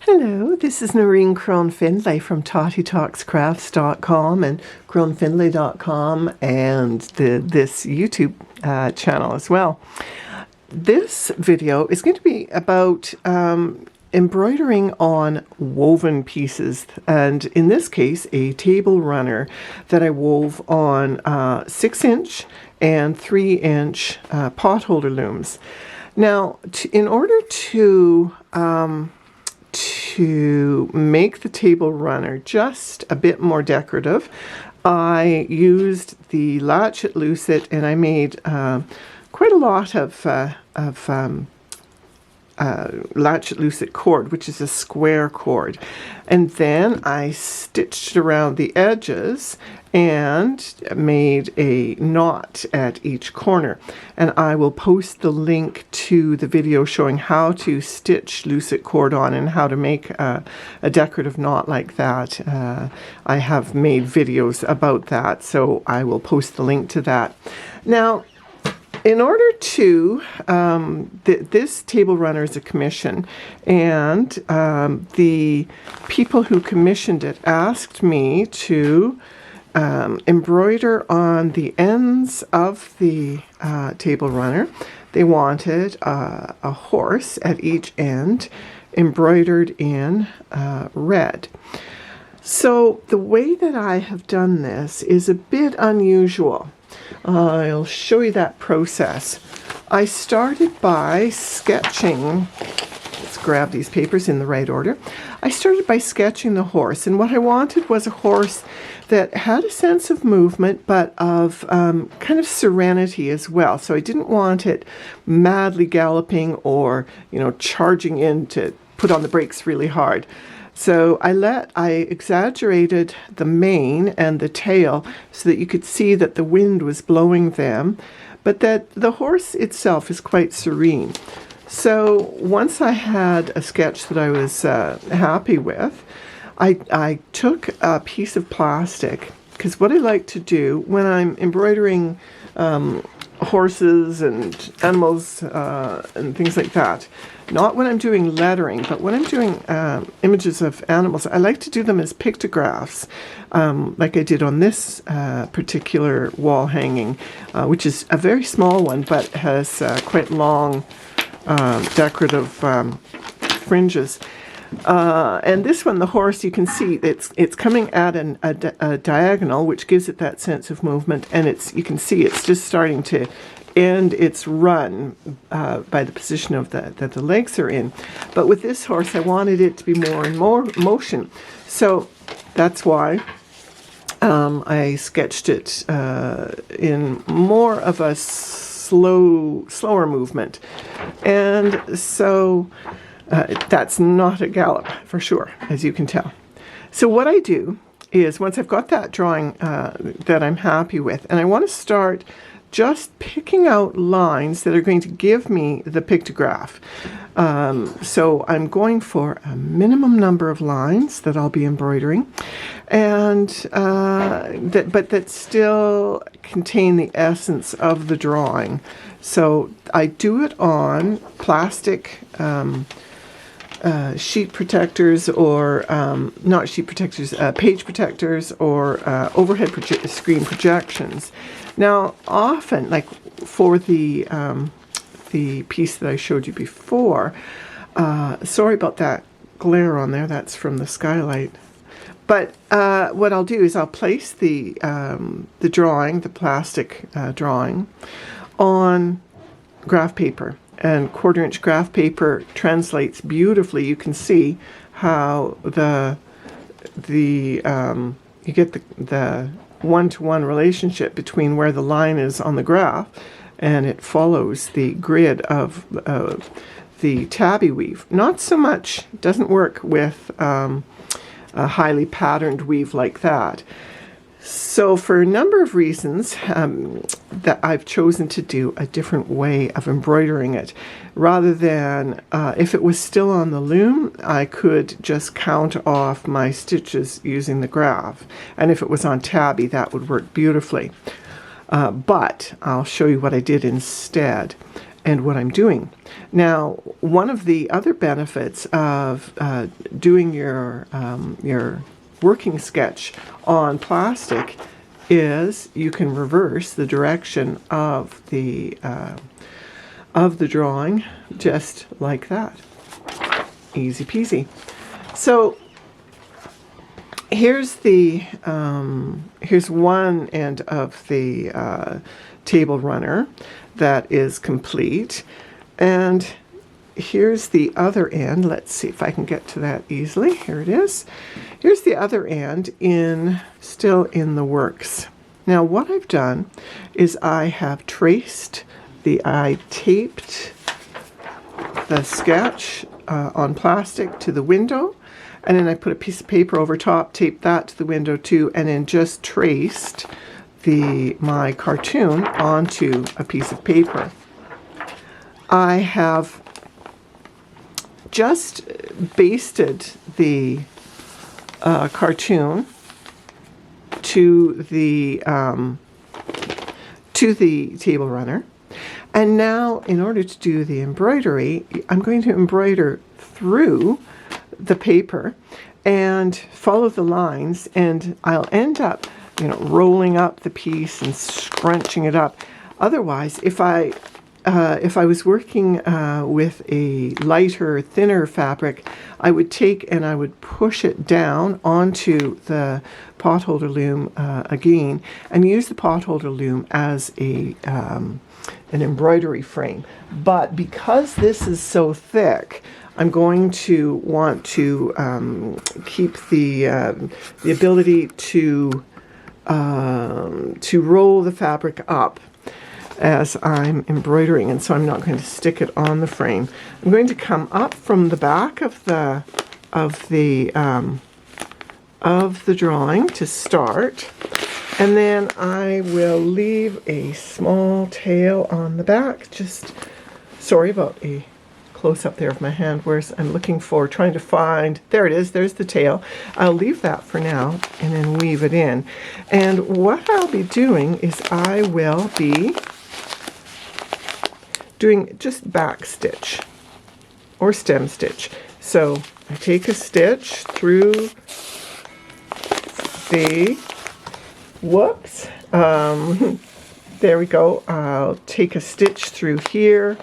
Hello, this is Noreen Crone-Findlay from TatiTalksCrafts.com and Crone-Findlay.com and this YouTube channel as well. This video is going to be about embroidering on woven pieces, and in this case a table runner that I wove on 6-inch and 3-inch potholder looms. Now in order to make the table runner just a bit more decorative, I used the latchet lucet, and I made quite a lot of latchet lucet cord, which is a square cord, and then I stitched around the edges and made a knot at each corner, and I will post the link to the video showing how to stitch lucet cord on and how to make a decorative knot like that. I have made videos about that, so I will post the link to that. Now in order to, this table runner is a commission, and the people who commissioned it asked me to embroider on the ends of the table runner. They wanted a horse at each end embroidered in red. So the way that I have done this is a bit unusual. I'll show you that process. I started by sketching, let's grab these papers in the right order. I started by sketching the horse, and what I wanted was a horse that had a sense of movement, but of kind of serenity as well. So I didn't want it madly galloping or, charging in to put on the brakes really hard. So I exaggerated the mane and the tail so that you could see that the wind was blowing them, but that the horse itself is quite serene. So once I had a sketch that I was happy with, I took a piece of plastic, because what I like to do when I'm embroidering horses and animals and things like that, not when I'm doing lettering, but when I'm doing images of animals, I like to do them as pictographs, like I did on this particular wall hanging, which is a very small one, but has quite long decorative fringes. And this one, the horse, you can see it's coming at a diagonal, which gives it that sense of movement, and you can see it's just starting to end its run by the position of that the legs are in. But with this horse, I wanted it to be more and more motion, so that's why I sketched it in more of a slower movement, and so that's not a gallop for sure, as you can tell. So what I do is, once I've got that drawing that I'm happy with, and I want to start just picking out lines that are going to give me the pictograph. So I'm going for a minimum number of lines that I'll be embroidering, and but that still contain the essence of the drawing. So I do it on plastic sheet protectors, or not sheet protectors, page protectors, or overhead screen projections. Now often, like for the piece that I showed you before, sorry about that glare on there, that's from the skylight. But what I'll do is I'll place the drawing, the plastic drawing, on graph paper. And 1/4-inch graph paper translates beautifully. You can see how you get the one-to-one relationship between where the line is on the graph, and it follows the grid of the tabby weave. Not so much, doesn't work with a highly patterned weave like that. So for a number of reasons that I've chosen to do a different way of embroidering it. Rather than, if it was still on the loom, I could just count off my stitches using the graph. And if it was on tabby, that would work beautifully. But I'll show you what I did instead. and what I'm doing. Now, one of the other benefits of doing your working sketch on plastic is you can reverse the direction of the drawing just like that. Easy peasy. So here's here's one end of the table runner that is complete, and here's the other end. Let's see if I can get to that easily. Here it is. Here's the other end still in the works. Now what I've done is I taped the sketch on plastic to the window, and then I put a piece of paper over top, taped that to the window too, and then just traced my cartoon onto a piece of paper. I have just basted the cartoon to the table runner, and now in order to do the embroidery, I'm going to embroider through the paper and follow the lines, and I'll end up rolling up the piece and scrunching it up. Otherwise, if I was working with a lighter, thinner fabric, I would take and I would push it down onto the potholder loom again, and use the potholder loom as an embroidery frame. But because this is so thick, I'm going to want to keep the ability to roll the fabric up as I'm embroidering, and so I'm not going to stick it on the frame. I'm going to come up from the back of the drawing to start, and then I will leave a small tail on the back. Just sorry about a close-up there of my hand, whereas I'm looking for, trying to find, there it is, there's the tail. I'll leave that for now and then weave it in. And what I'll be doing is I will be doing just back stitch or stem stitch. So I take a stitch through the, whoops, there we go. I'll take a stitch through here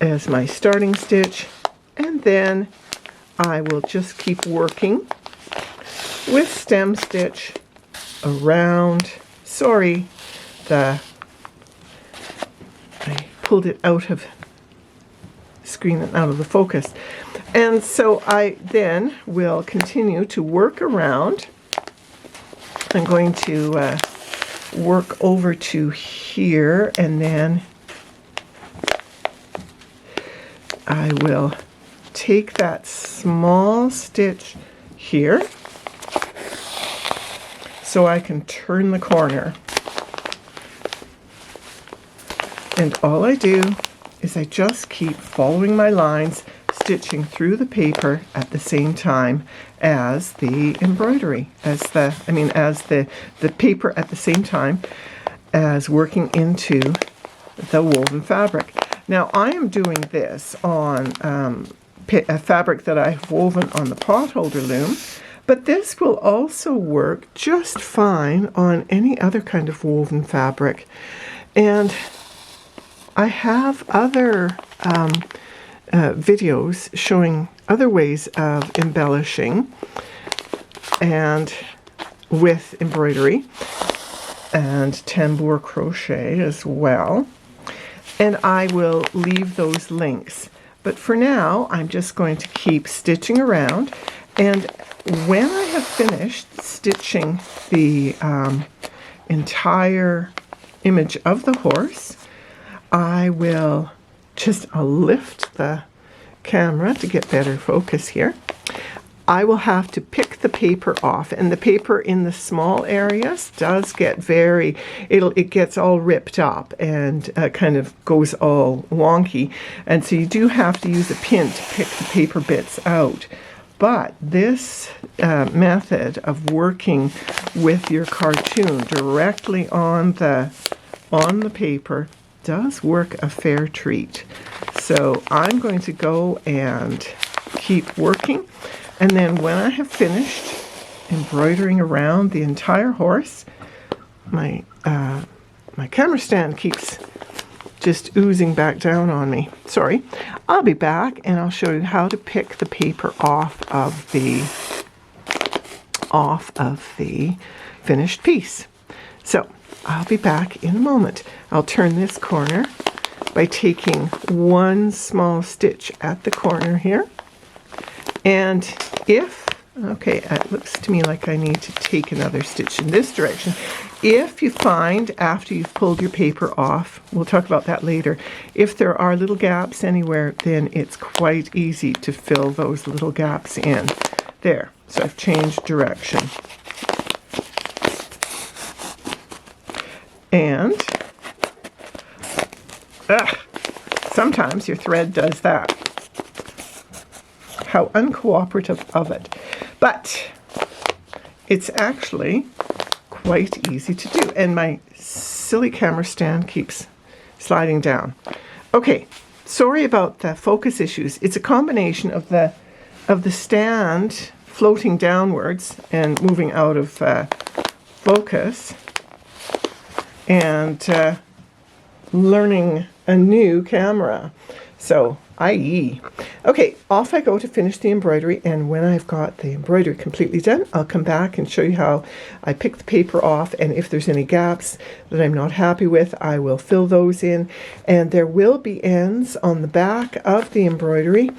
as my starting stitch, and then I will just keep working with stem stitch around. Sorry, I pulled it out of screen and out of the focus. And so I then will continue to work around. I'm going to work over to here, and then I will take that small stitch here so I can turn the corner. And all I do is I just keep following my lines, stitching through the paper at the same time as the embroidery, as the paper at the same time as working into the woven fabric. Now I am doing this on a fabric that I've woven on the potholder loom, but this will also work just fine on any other kind of woven fabric. And I have other videos showing other ways of embellishing and with embroidery and tambour crochet as well. And I will leave those links. But for now, I'm just going to keep stitching around. And when I have finished stitching the entire image of the horse, I will I'll lift the camera to get better focus here. I will have to pick the paper off, and the paper in the small areas does get it gets all ripped up and kind of goes all wonky, and so you do have to use a pin to pick the paper bits out. But this method of working with your cartoon directly on the paper does work a fair treat. So I'm going to go and keep working, and then when I have finished embroidering around the entire horse, my camera stand keeps just oozing back down on me. Sorry. I'll be back and I'll show you how to pick the paper off of the finished piece. So I'll be back in a moment. I'll turn this corner by taking one small stitch at the corner here. And okay, it looks to me like I need to take another stitch in this direction. If you find, after you've pulled your paper off, we'll talk about that later, if there are little gaps anywhere, then it's quite easy to fill those little gaps in. There, so I've changed direction. And sometimes your thread does that. How uncooperative of it. But it's actually quite easy to do. And my silly camera stand keeps sliding down. Okay, sorry about the focus issues. It's a combination of the stand floating downwards and moving out of focus, and learning a new camera. So, i.e. Okay, off I go to finish the embroidery, and when I've got the embroidery completely done, I'll come back and show you how I pick the paper off, and if there's any gaps that I'm not happy with, I will fill those in. And there will be ends on the back of the embroidery,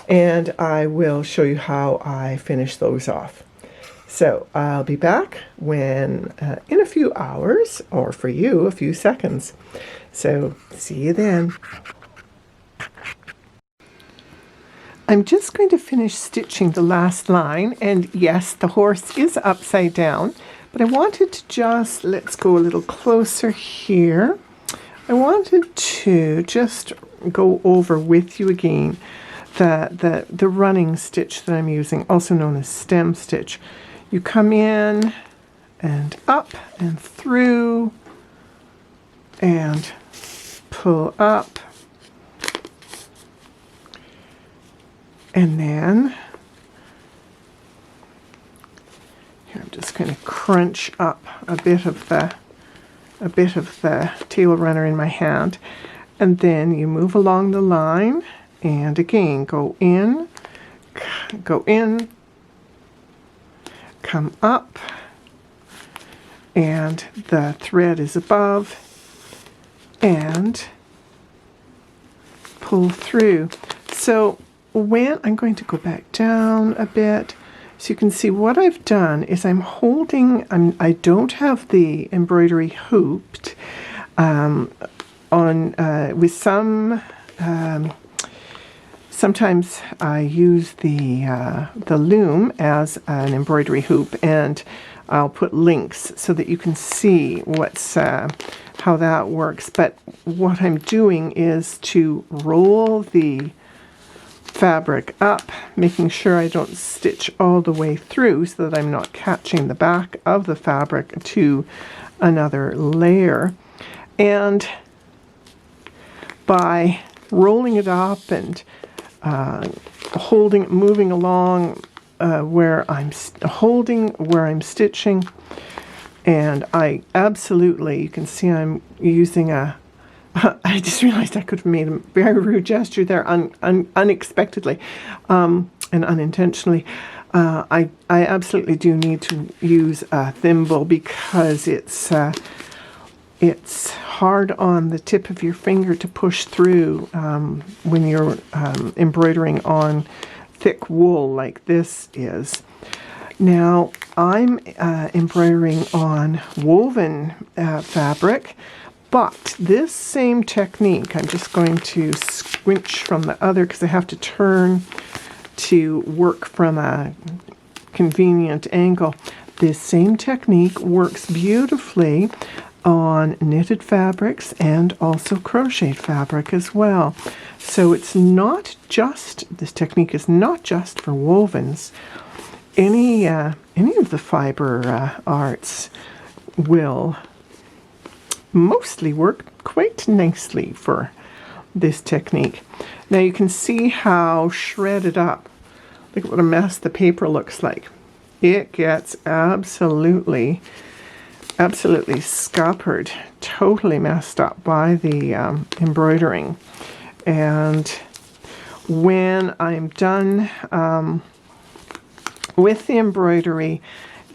and I will show you how I finish those off. So I'll be back when in a few hours, or for you, a few seconds. So see you then. I'm just going to finish stitching the last line, and yes, the horse is upside down, but I wanted to just, let's go a little closer here. I wanted to just go over with you again the running stitch that I'm using, also known as stem stitch. You come in and up and through and pull up, and then here I'm just going to crunch up a bit of the tail runner in my hand, and then you move along the line, and again go in, come up, and the thread is above, and pull through. So when I'm going to go back down a bit, so you can see what I've done is I'm holding, I don't have the embroidery hooped with some, sometimes I use the loom as an embroidery hoop, and I'll put links so that you can see how that works. But what I'm doing is to roll the fabric up, making sure I don't stitch all the way through so that I'm not catching the back of the fabric to another layer. And by rolling it up and moving along where I'm stitching, and I absolutely, you can see I'm using I just realized I could have made a very rude gesture there unexpectedly and unintentionally. I absolutely do need to use a thimble because it's hard on the tip of your finger to push through when you're embroidering on thick wool like this is. Now I'm embroidering on woven fabric. But this same technique, I'm just going to squinch from the other because I have to turn to work from a convenient angle. This same technique works beautifully on knitted fabrics and also crocheted fabric as well. So it's not just, this technique is not just for wovens. Any of the fiber arts will mostly work quite nicely for this technique. Now you can see how shredded up. Look at what a mess the paper looks like. It gets absolutely scuppered, totally messed up by the embroidering. And when I'm done with the embroidery,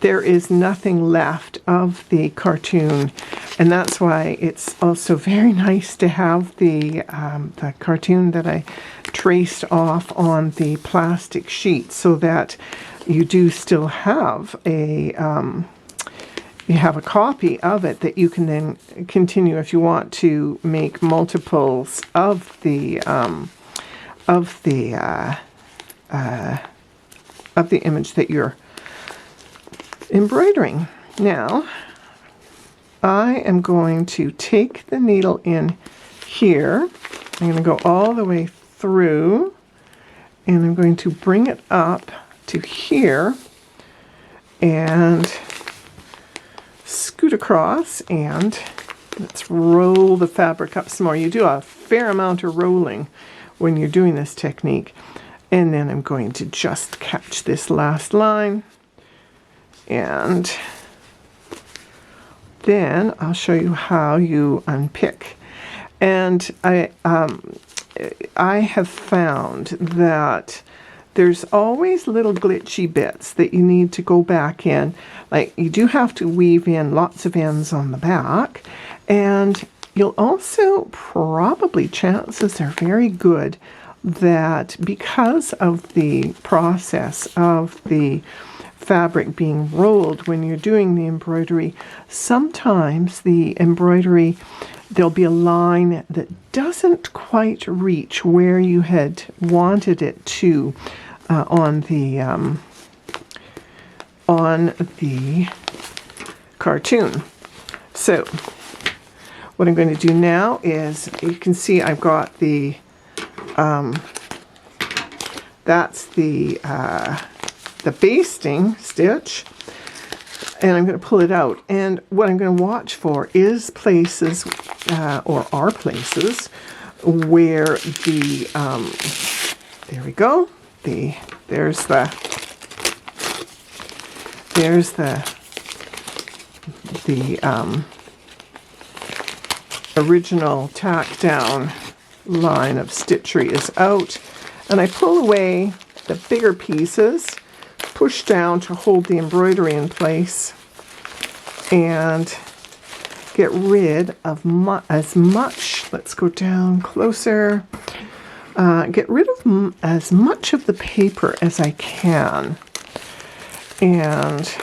there is nothing left of the cartoon, and that's why it's also very nice to have the cartoon that I traced off on the plastic sheet, so that you do still have a copy of it that you can then continue if you want to make multiples of the image that you're embroidering. Now I am going to take the needle in here. I'm going to go all the way through, and I'm going to bring it up to here and scoot across, and let's roll the fabric up some more. You do a fair amount of rolling when you're doing this technique. And then I'm going to just catch this last line, and then I'll show you how you unpick. And I have found that there's always little glitchy bits that you need to go back in. Like, you do have to weave in lots of ends on the back, and you'll also probably, chances are very good that because of the process of the fabric being rolled when you're doing the embroidery, sometimes the embroidery, there'll be a line that doesn't quite reach where you had wanted it to on the cartoon. So what I'm going to do now is, you can see I've got the that's the basting stitch, and I'm going to pull it out. And what I'm going to watch for is places, or are places, where the there we go. There's the original tack down line of stitchery is out, and I pull away the bigger pieces, push down to hold the embroidery in place, and get rid of as much, let's go down closer, get rid of as much of the paper as I can. And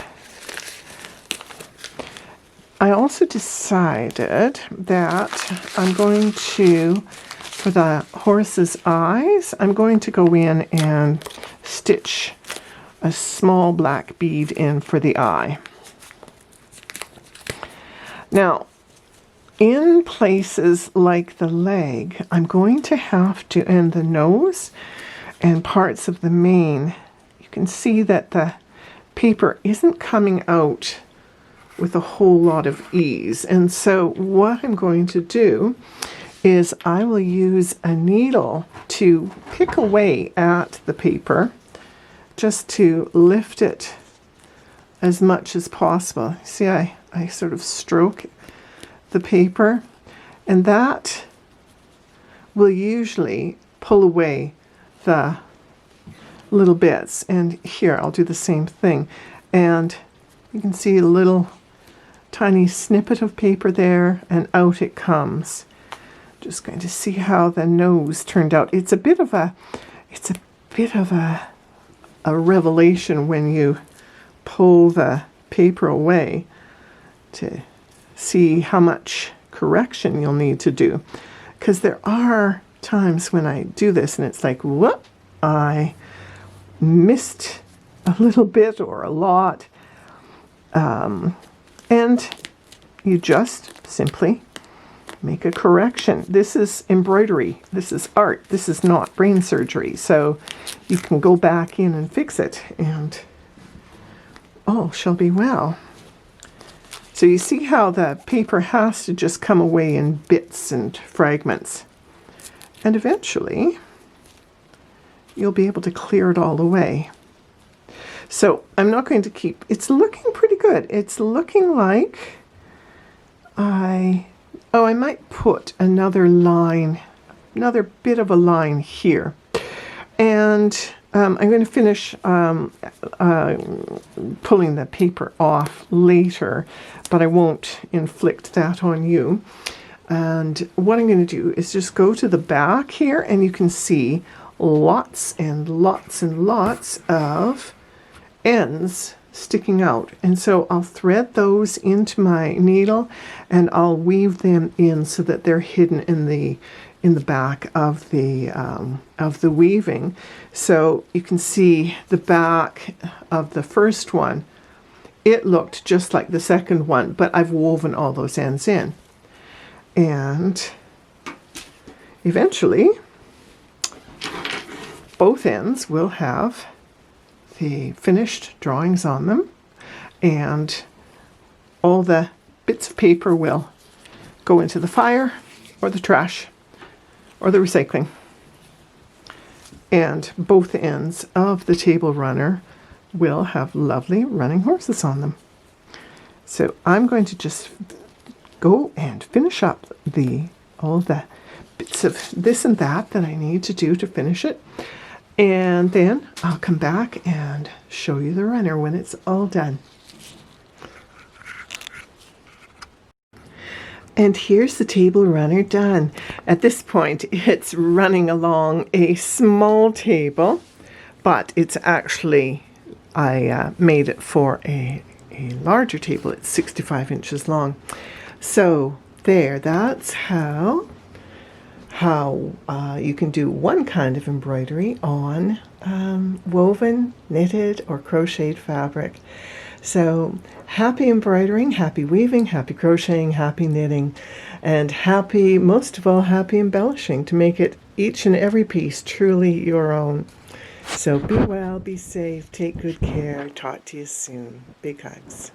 I also decided that I'm going to, for the horse's eyes, I'm going to go in and stitch a small black bead in for the eye. Now, in places like the leg, I'm going to have to, and the nose and parts of the mane, you can see that the paper isn't coming out with a whole lot of ease. And so what I'm going to do is I will use a needle to pick away at the paper, just to lift it as much as possible. See, I sort of stroke the paper, and that will usually pull away the little bits. And here I'll do the same thing, and you can see a little tiny snippet of paper there, and out it comes. Just going to see how the nose turned out. It's a bit of a revelation when you pull the paper away to see how much correction you'll need to do, because there are times when I do this and it's like, whoop, I missed a little bit or a lot, and you just simply make a correction. This is embroidery, this is art, this is not brain surgery, so you can go back in and fix it, and all shall be well. So you see how the paper has to just come away in bits and fragments. And eventually, you'll be able to clear it all away. So I'm not going to keep, it's looking pretty good. It's looking like I might put another line, another bit of a line here. And I'm going to finish pulling the paper off later, but I won't inflict that on you. And what I'm going to do is just go to the back here, and you can see lots and lots and lots of ends sticking out. And so I'll thread those into my needle, and I'll weave them in so that they're hidden in the back of the weaving. So you can see the back of the first one. It looked just like the second one, but I've woven all those ends in. And eventually, both ends will have the finished drawings on them, and all the bits of paper will go into the fire or the trash or the recycling. And both ends of the table runner will have lovely running horses on them. So I'm going to just go and finish up all the bits of this and that I need to do to finish it. And then I'll come back and show you the runner when it's all done. And here's the table runner done. At this point, it's running along a small table, but it's actually, I made it for a larger table. It's 65 inches long. So there, that's how you can do one kind of embroidery on woven, knitted, or crocheted fabric. So happy embroidering, happy weaving, happy crocheting, happy knitting, and most of all, happy embellishing to make it each and every piece truly your own. So be well, be safe, take good care. Talk to you soon. Big hugs.